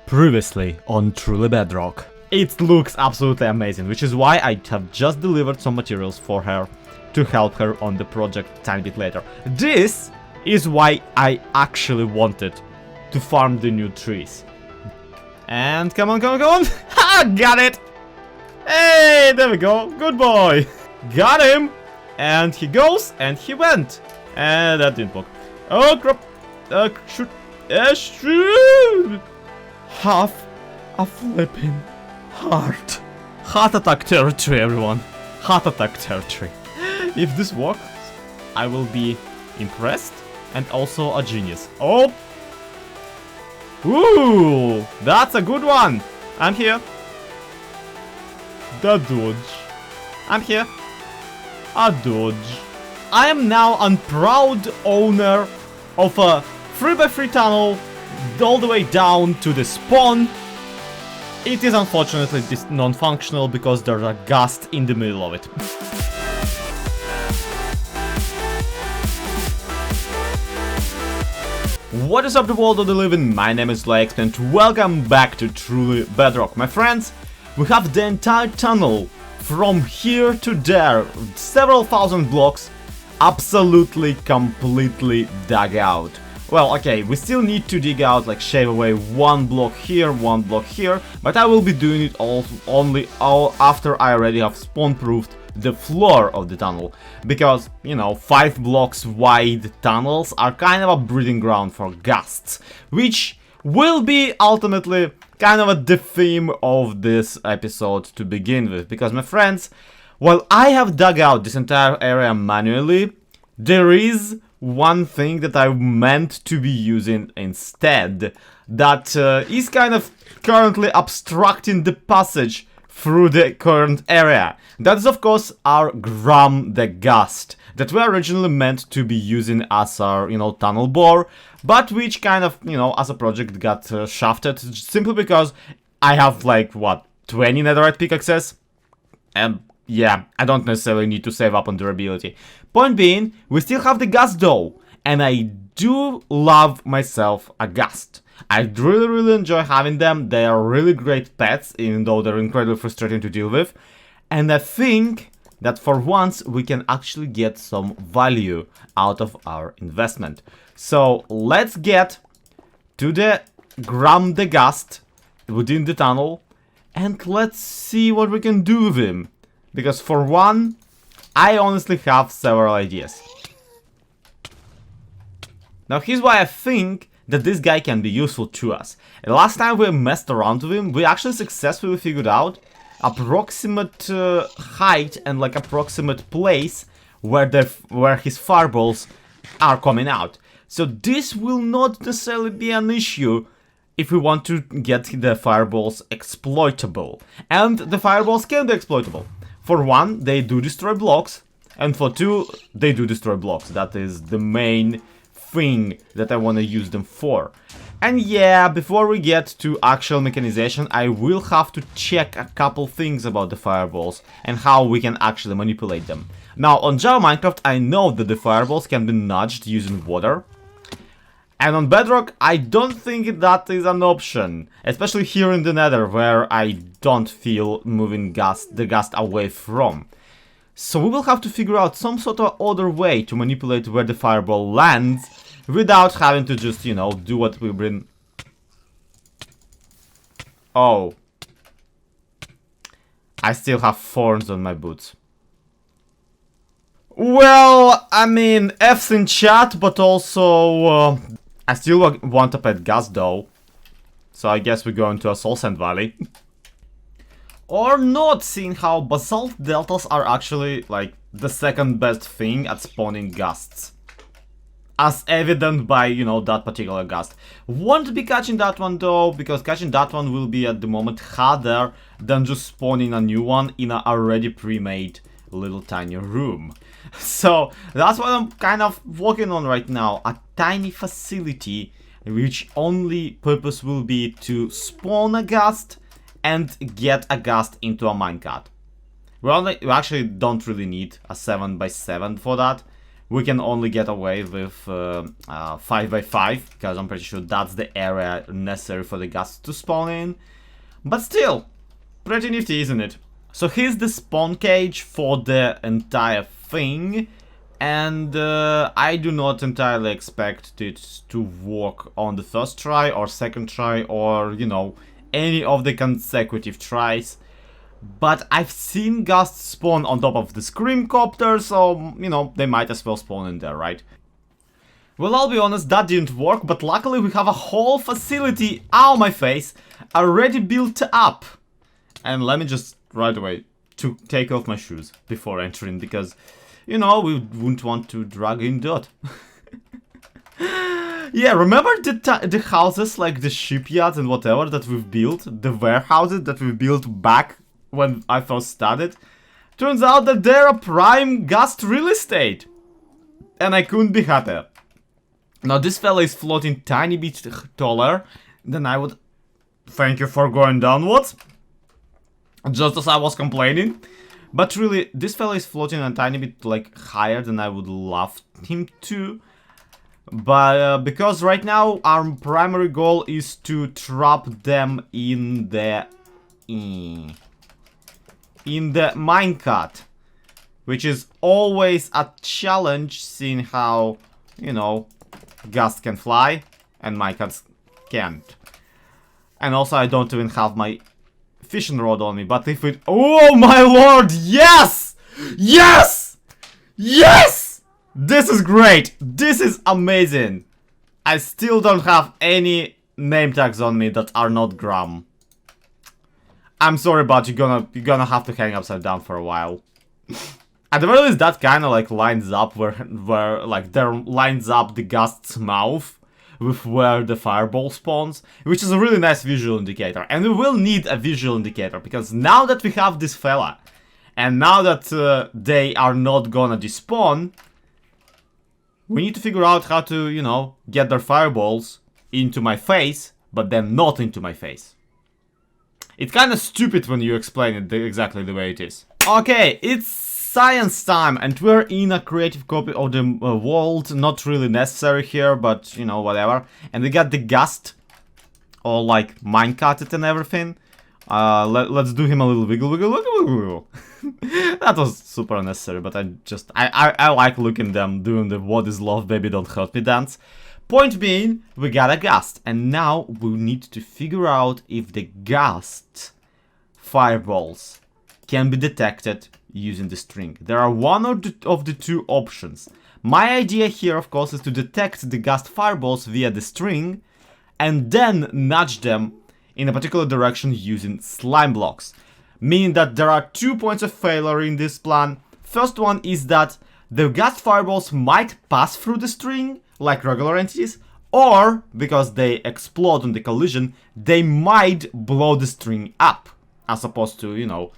Previously on Truly Bedrock. It looks absolutely amazing, which is why I have just delivered some materials for her to help her on the project a tiny bit later. This is why I actually wanted to farm the new trees. And come on, come on, come on! Ha! Got it! Hey, there we go. Good boy. Got him. And he goes, and he went. And that didn't work. Oh, crap. Shoot. Shoot! Half a flipping heart. Heart attack territory, everyone. Heart attack territory. If this works, I will be impressed and also a genius. Oh! Ooh! That's a good one! I'm here. The dodge. I'm here. A dodge. I am now a proud owner of a 3x3 tunnel all the way down to the spawn. It is unfortunately non-functional because there's a ghast in the middle of it. What is up, the world of the living? My name is Lex and welcome back to Truly Bedrock. My friends, we have the entire tunnel from here to there, several thousand blocks, absolutely completely dug out. Well, okay, we still need to dig out, like shave away one block here, but I will be doing it only after I already have spawn-proofed the floor of the tunnel. Because, you know, 5 blocks wide tunnels are kind of a breeding ground for ghasts, which will be ultimately kind of the theme of this episode to begin with. Because, my friends, while I have dug out this entire area manually, there is one thing that I meant to be using instead that is kind of currently obstructing the passage through the current area. That is, of course, our the ghast that we originally meant to be using as our, you know, tunnel bore, but which kind of, you know, as a project got shafted simply because I have like, what, 20 netherite pickaxes? And yeah, I don't necessarily need to save up on durability. Point being, we still have the ghast though, and I do love myself a ghast. I really enjoy having them. They are really great pets, even though they're incredibly frustrating to deal with. And I think that for once we can actually get some value out of our investment. So let's get to the ghast within the tunnel, and let's see what we can do with him. Because for one, I honestly have several ideas. Now here's why I think that this guy can be useful to us. And last time we messed around with him, we actually successfully figured out approximate height and like approximate place where his fireballs are coming out. So this will not necessarily be an issue if we want to get the fireballs exploitable. And the fireballs can be exploitable. For one, they do destroy blocks, and for two, they do destroy blocks. That is the main thing that I want to use them for. And yeah, before we get to actual mechanization, I will have to check a couple things about the fireballs and how we can actually manipulate them. Now, on Java Minecraft, I know that the fireballs can be nudged using water. And on Bedrock, I don't think that is an option, especially here in the Nether, where I don't feel moving the ghast away from. So we will have to figure out some sort of other way to manipulate where the fireball lands, without having to just, you know, do what we've been... Oh. I still have thorns on my boots. Well, I mean, F's in chat, but also... I still want a pet ghast though, so I guess we're going to a Soul Sand Valley. Or not, seeing how basalt deltas are actually like the second best thing at spawning ghasts. As evident by, you know, that particular ghast. Won't be catching that one though, because catching that one will be at the moment harder than just spawning a new one in an already pre-made little tiny room. So that's what I'm kind of working on right now, a tiny facility which only purpose will be to spawn a ghast and get a ghast into a minecart. We actually don't really need a 7x7 for that. we can only get away with 5x5, because I'm pretty sure that's the area necessary for the ghast to spawn in. But still, pretty nifty, isn't it? So here's the spawn cage for the entire thing, and I do not entirely expect it to work on the first try or second try or, you know, any of the consecutive tries. But I've seen ghasts spawn on top of the screamcopter, so, you know, they might as well spawn in there, right? Well, I'll be honest, that didn't work, but luckily we have a whole facility, ow my face, already built up. And let me just right away to take off my shoes before entering, because, you know, we wouldn't want to drag in dirt. Yeah, remember the houses, like the shipyards and whatever that we've built? The warehouses that we built back when I first started? Turns out that they're a prime ghast real estate. And I couldn't be happier. Now this fella is floating tiny bit taller than I would. Thank you for going downwards. Just as I was complaining. But really, this fella is floating a tiny bit like higher than I would love him to. But because right now our primary goal is to trap them in the minecart, which is always a challenge, seeing how, you know, ghast can fly and minecarts can't. And also I don't even have my fishing rod on me, but if it... Oh my lord, yes! Yes! Yes! This is great! This is amazing! I still don't have any name tags on me that are not Gram. I'm sorry, but you're gonna have to hang upside down for a while. At the very least, that kind of like lines up where like there lines up the ghast's mouth with where the fireball spawns, which is a really nice visual indicator. And we will need a visual indicator, because now that we have this fella, and now that they are not gonna despawn, we need to figure out how to, you know, get their fireballs into my face, but then not into my face. It's kind of stupid when you explain it exactly the way it is. Okay, it's science time, and we're in a creative copy of the world. Not really necessary here, but, you know, whatever. And we got the ghast, all like minecarted and everything. Let's do him a little wiggle, wiggle, wiggle, wiggle. That was super unnecessary, but I like looking them doing the "what is love, baby, don't hurt me" dance. Point being, we got a ghast, and now we need to figure out if the ghast fireballs can be detected using the string. There are one of the two options. My idea here, of course, is to detect the ghast fireballs via the string and then nudge them in a particular direction using slime blocks. Meaning that there are 2 points of failure in this plan. First one is that the ghast fireballs might pass through the string like regular entities, or because they explode on the collision, they might blow the string up, as opposed to, you know,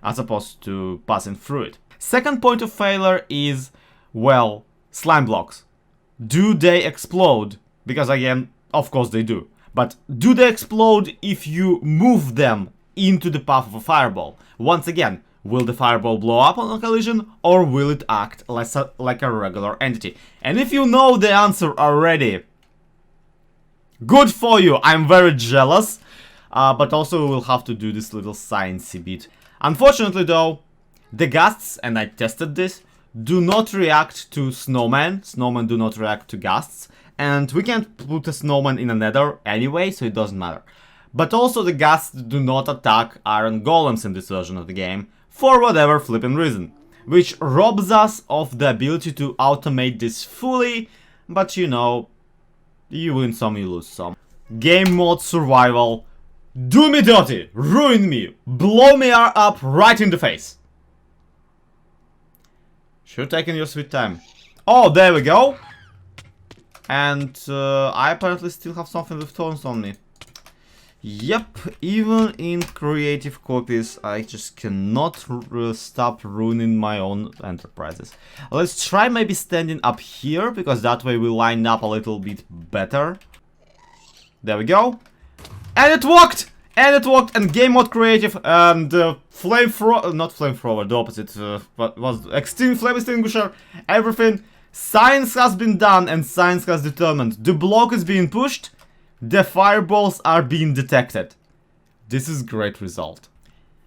as opposed to passing through it. Second point of failure is, well, slime blocks. Do they explode? Because again, of course they do. But do they explode if you move them into the path of a fireball? Once again, will the fireball blow up on a collision, or will it act like a regular entity? And if you know the answer already, good for you, I'm very jealous. But also we'll have to do this little sciencey bit. Unfortunately though, the ghasts, and I tested this, do not react to snowmen. Snowmen do not react to ghasts. And we can't put a snowman in a nether anyway, so it doesn't matter. But also the ghasts do not attack iron golems in this version of the game, for whatever flippin' reason. Which robs us of the ability to automate this fully, but you know, you win some, you lose some. Game mode survival. Do me dirty, ruin me, blow me up right in the face. Sure, taking your sweet time. Oh, there we go. And I apparently still have something with thorns on me. Yep, even in creative copies, I just cannot stop ruining my own enterprises. Let's try maybe standing up here, because that way we line up a little bit better. There we go. And it worked! And it worked, and game mode creative, and flamethrower, not flamethrower, the opposite, what was extreme flame extinguisher, everything Science has been done and science has determined the block is being pushed, the fireballs are being detected. This is great result.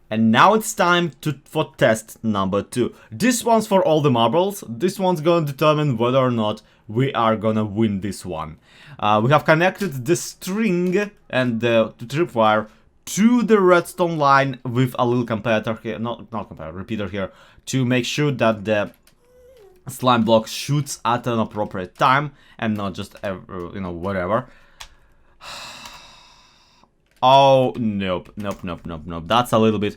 And now it's time for test number 2. This one's for all the marbles. This one's gonna determine whether or not we are gonna win this one. We have connected the string and the tripwire to the redstone line with a little comparator here, not comparator, repeater here, to make sure that the slime block shoots at an appropriate time and not just, you know, whatever. Oh, nope. That's a little bit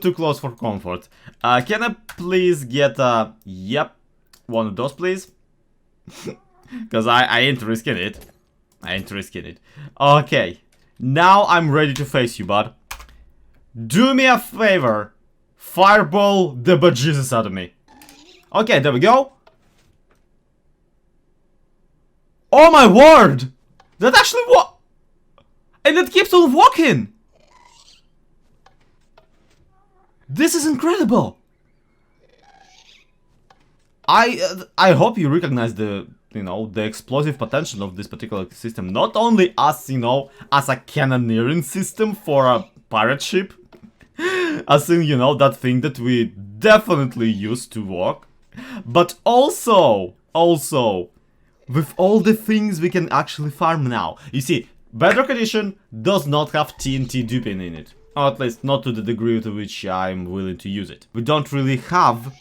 too close for comfort. Can I please get yep, one of those, please? Because I ain't risking it. Okay, now I'm ready to face you, bud. Do me a favor. Fireball the bejesus out of me. Okay, there we go. Oh my word! That actually and it keeps on walking! This is incredible! I hope you recognize the, you know, the explosive potential of this particular system. Not only as, you know, as a cannoneering system for a pirate ship, as in, you know, that thing that we definitely use to walk, but also with all the things we can actually farm now. You see, Bedrock Edition does not have TNT duping in it. Or at least not to the degree to which I'm willing to use it. We don't really have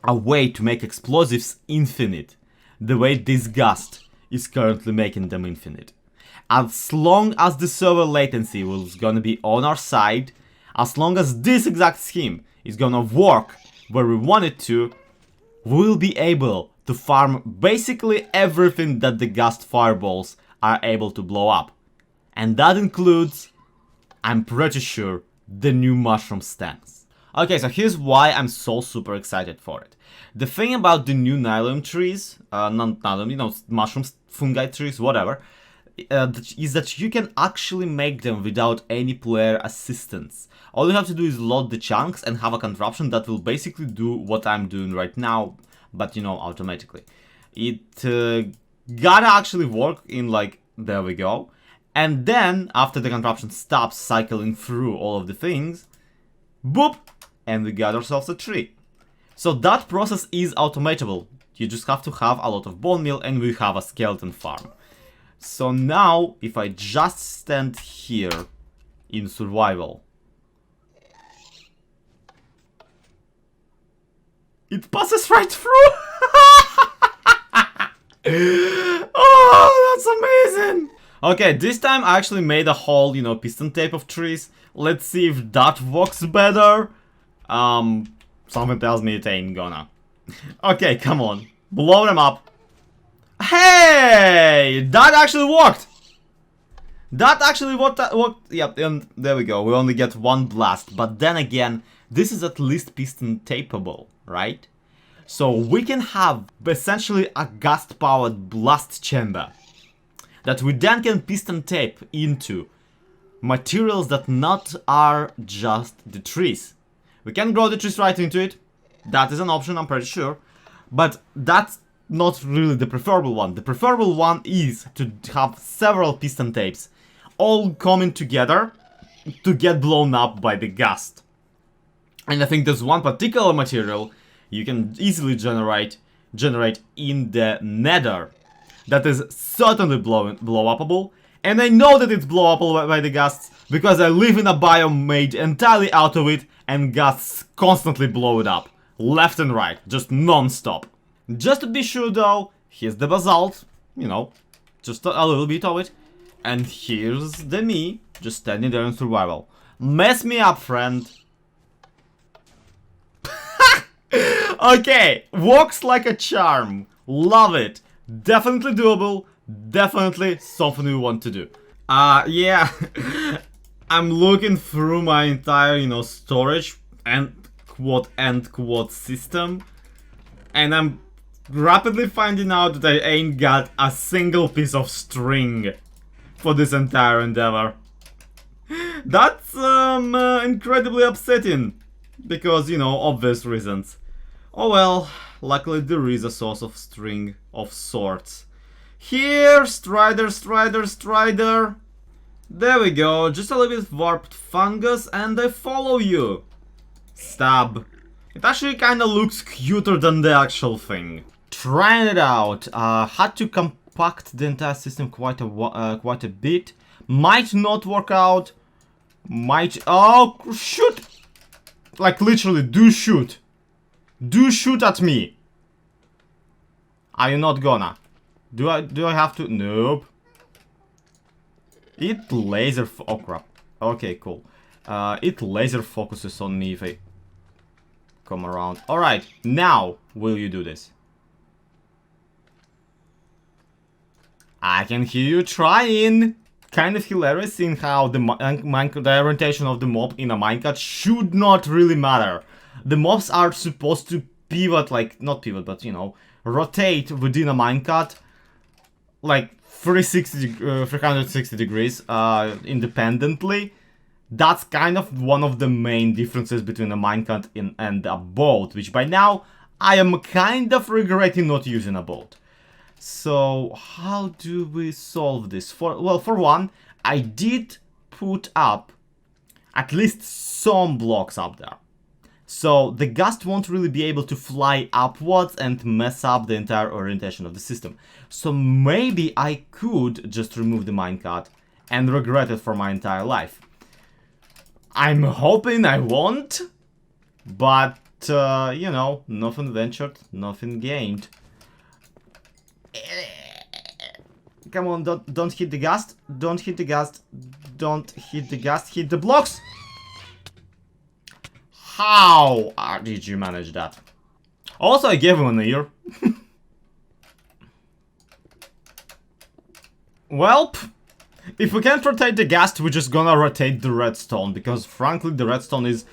a way to make explosives infinite, the way this ghast is currently making them infinite. As long as the server latency is gonna be on our side, as long as this exact scheme is gonna work where we want it to, we'll be able to farm basically everything that the ghast fireballs are able to blow up. And that includes, I'm pretty sure, the new mushroom stems. Okay, so here's why I'm so super excited for it. The thing about the new nylon trees, not nylon, you know, mushrooms, fungi trees, whatever, is that you can actually make them without any player assistance. All you have to do is load the chunks and have a contraption that will basically do what I'm doing right now, but, you know, automatically. It gotta actually work in, like, there we go. And then, after the contraption stops cycling through all of the things, boop, and we got ourselves a tree. So that process is automatable. You just have to have a lot of bone meal and we have a skeleton farm. So now, if I just stand here in survival, it passes right through! Oh, that's amazing! Okay, this time I actually made a whole, you know, piston tape of trees. Let's see if that works better. Something tells me it ain't gonna. Okay, come on. Blow them up. Hey! That actually worked! That actually worked. Yep, and there we go. We only get one blast. But then again, this is at least piston tapeable, right? So we can have essentially a ghast-powered blast chamber that we then can piston tape into materials that not are just the trees. We can grow the trees right into it. That is an option, I'm pretty sure. But that's not really the preferable one. The preferable one is to have several piston tapes all coming together to get blown up by the ghast. And I think there's one particular material you can easily generate in the nether that is certainly blow upable. And I know that it's blow upable by the ghasts because I live in a biome made entirely out of it and ghasts constantly blow it up. Left and right, just non-stop. Just to be sure though, here's the basalt, you know, just a little bit of it. And here's the me, just standing there in survival. Mess me up, friend. Okay, works like a charm. Love it. Definitely doable. Definitely something we want to do. Yeah. I'm looking through my entire, you know, storage and quote system. And I'm rapidly finding out that I ain't got a single piece of string for this entire endeavor. That's incredibly upsetting. Because, you know, obvious reasons. Oh well, luckily there is a source of string of sorts. Here, Strider, Strider, Strider. There we go, just a little bit warped fungus and I follow you. Stab. It actually kinda looks cuter than the actual thing. Trying it out. Had to compact the entire system quite a bit. Might not work out. Might... Oh, shoot! Like literally, do shoot. Do shoot at me. Are you not gonna? Do I have to? Nope. It laser... Oh crap. Okay, cool. It laser focuses on me if I come around. Alright, now will you do this? I can hear you trying. Kind of hilarious seeing how the orientation of the mob in a minecart should not really matter. The mobs are supposed to pivot, like, not pivot, but you know, rotate within a minecart like 360 degrees independently. That's kind of one of the main differences between a minecart and a boat, which by now I am kind of regretting not using a boat. So how do we solve this? Well, for one, I did put up at least some blocks up there. So the ghast won't really be able to fly upwards and mess up the entire orientation of the system. So maybe I could just remove the minecart and regret it for my entire life. I'm hoping I won't, but you know, nothing ventured, nothing gained. Come on, don't hit the ghast. Don't hit the ghast. Don't hit the ghast. Hit the blocks. How did you manage that? Also, I gave him an ear. Welp. If we can't rotate the ghast, we're just gonna rotate the redstone. Because frankly, the redstone is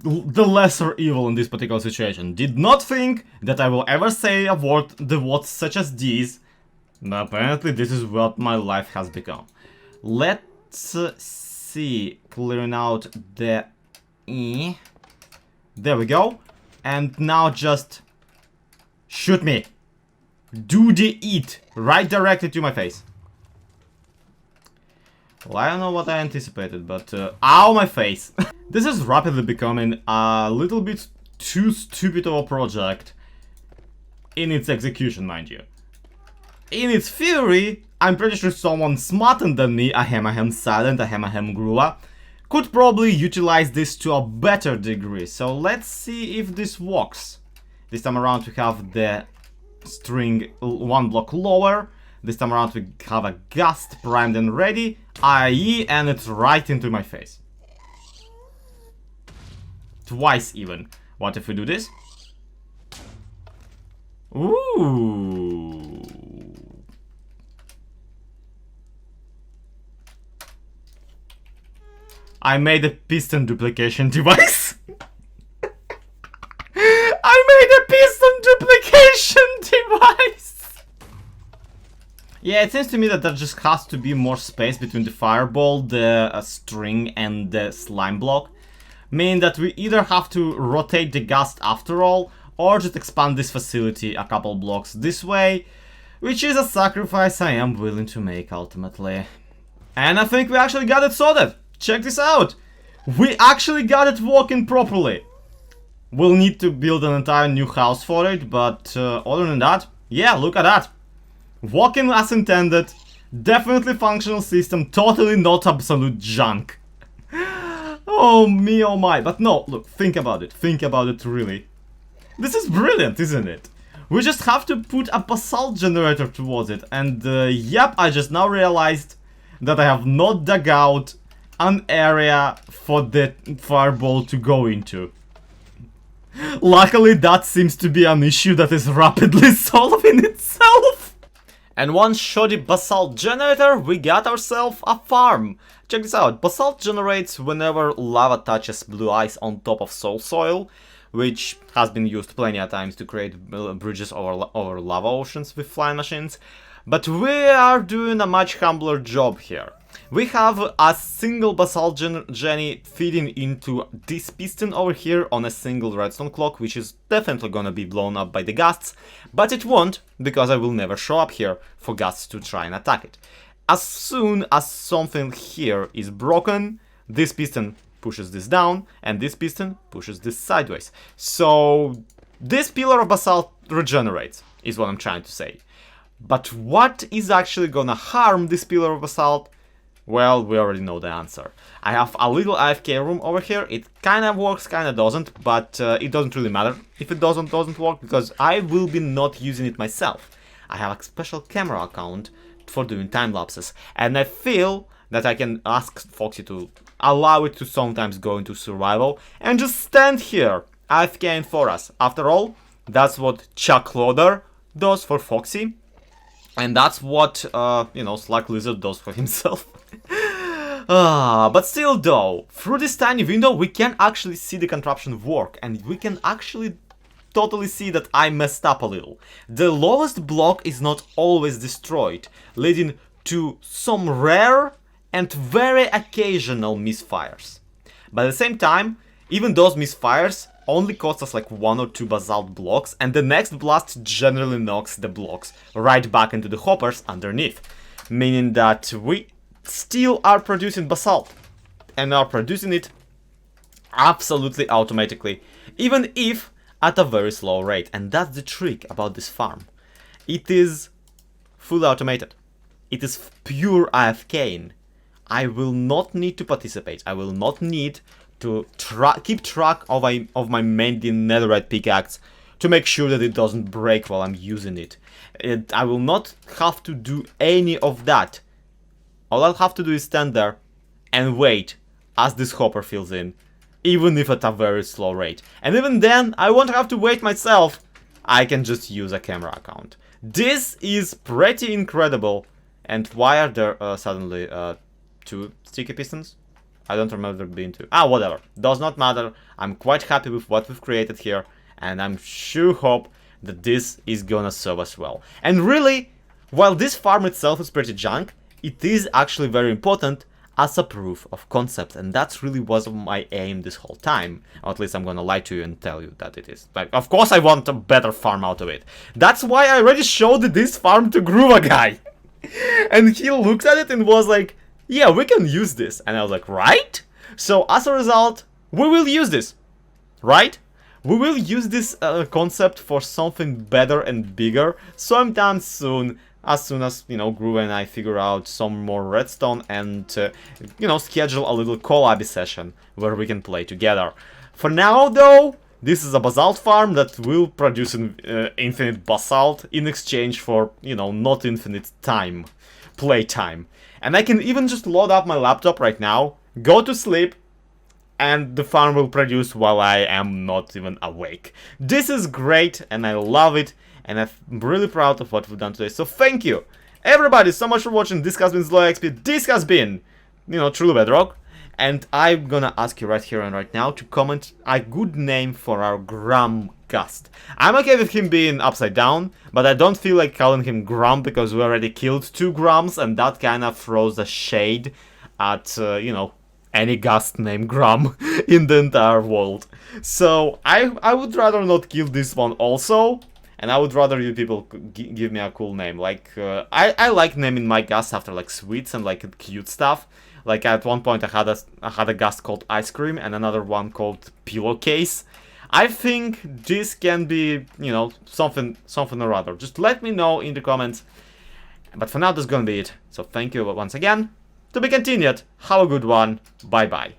the lesser evil in this particular situation. Did not think that I will ever say a word, the words such as these, but apparently this is what my life has become. Let's see, clearing out the there we go, and now just shoot me. Do the eat right directly to my face. Well, I don't know what I anticipated, but ow, my face. This is rapidly becoming a little bit too stupid of a project in its execution, mind you. In its theory, I'm pretty sure someone smarter than me, ahem silent, ahem grua, could probably utilize this to a better degree. So let's see if this works. This time around we have the string one block lower. This time around we have a ghast primed and ready, i.e. and it's right into my face. Twice even. What if we do this? Ooh. I made a piston duplication device. I made a piston duplication device. Yeah, it seems to me that there just has to be more space between the fireball, the string, and the slime block. Meaning that we either have to rotate the ghast after all, or just expand this facility a couple blocks this way, which is a sacrifice I am willing to make ultimately. And I think we actually got it sorted. Check this out. We actually got it working properly. We'll need to build an entire new house for it, but other than that, yeah, look at that. Working as intended, definitely functional system, totally not absolute junk. Oh me, oh my. But no, look, think about it really. This is brilliant, isn't it? We just have to put a basalt generator towards it, and yep, I just now realized that I have not dug out an area for the fireball to go into. Luckily, that seems to be an issue that is rapidly solving itself. And one shoddy basalt generator, we got ourselves a farm. Check this out, basalt generates whenever lava touches blue ice on top of soil, which has been used plenty of times to create bridges over lava oceans with flying machines. But we are doing a much humbler job here. We have a single basalt Jenny feeding into this piston over here on a single redstone clock, which is definitely gonna be blown up by the ghasts, but it won't, because I will never show up here for ghasts to try and attack it. As soon as something here is broken, this piston pushes this down, and this piston pushes this sideways. So this pillar of basalt regenerates, is what I'm trying to say. But what is actually gonna harm this pillar of basalt? Well, we already know the answer. I have a little AFK room over here. It kind of works, kind of doesn't, but it doesn't really matter if it doesn't work, because I will be not using it myself. I have a special camera account for doing time lapses, and I feel that I can ask Foxy to allow it to sometimes go into survival and just stand here AFKing for us. After all, that's what Chuck Loader does for Foxy, and that's what you know, Slack Lizard does for himself. But still though, through this tiny window we can actually see the contraption work, and we can actually totally see that I messed up a little. The lowest block is not always destroyed, leading to some rare and very occasional misfires. But at the same time, even those misfires only cost us like 1 or 2 basalt blocks, and the next blast generally knocks the blocks right back into the hoppers underneath, meaning that we still are producing basalt, and are producing it absolutely automatically, even if at a very slow rate. And that's the trick about this farm. It is fully automated. It is pure AFKing. I will not need to participate. I will not need to keep track of my mending netherite pickaxe to make sure that it doesn't break while I'm using it. I will not have to do any of that. All I'll have to do is stand there and wait as this hopper fills in, even if at a very slow rate. And even then, I won't have to wait myself. I can just use a camera account. This is pretty incredible. And why are there suddenly 2 sticky pistons? I don't remember there being 2. Whatever. Does not matter. I'm quite happy with what we've created here, and I'm sure hope that this is gonna serve us well. And really, while this farm itself is pretty junk, it is actually very important as a proof of concept, and that's really was my aim this whole time. Or at least I'm gonna lie to you and tell you that it is. Like, of course I want a better farm out of it. That's why I already showed this farm to Groova Guy. And he looked at it and was like, yeah, we can use this. And I was like, right? So as a result, we will use this, right? We will use this concept for something better and bigger sometime soon. As soon as, you know, Groove and I figure out some more redstone and, you know, schedule a little collab session where we can play together. For now, though, this is a basalt farm that will produce infinite basalt in exchange for, you know, not infinite time, playtime. And I can even just load up my laptop right now, go to sleep, and the farm will produce while I am not even awake. This is great, and I love it. And I'm really proud of what we've done today. So thank you, everybody, so much for watching. This has been SlowXP. This has been, you know, Truly Bedrock. And I'm gonna ask you right here and right now to comment a good name for our Grump ghast. I'm okay with him being upside down, but I don't feel like calling him Grump because we already killed 2 Grumps, and that kind of throws a shade at, you know, any ghast named Grump in the entire world. So I would rather not kill this one also. And I would rather you people give me a cool name. Like, I like naming my ghast after, like, sweets and, like, cute stuff. Like, at one point I had a ghast called Ice Cream and another one called Pillowcase. I think this can be, you know, something or other. Just let me know in the comments. But for now, that's gonna be it. So thank you once again. To be continued. Have a good one. Bye-bye.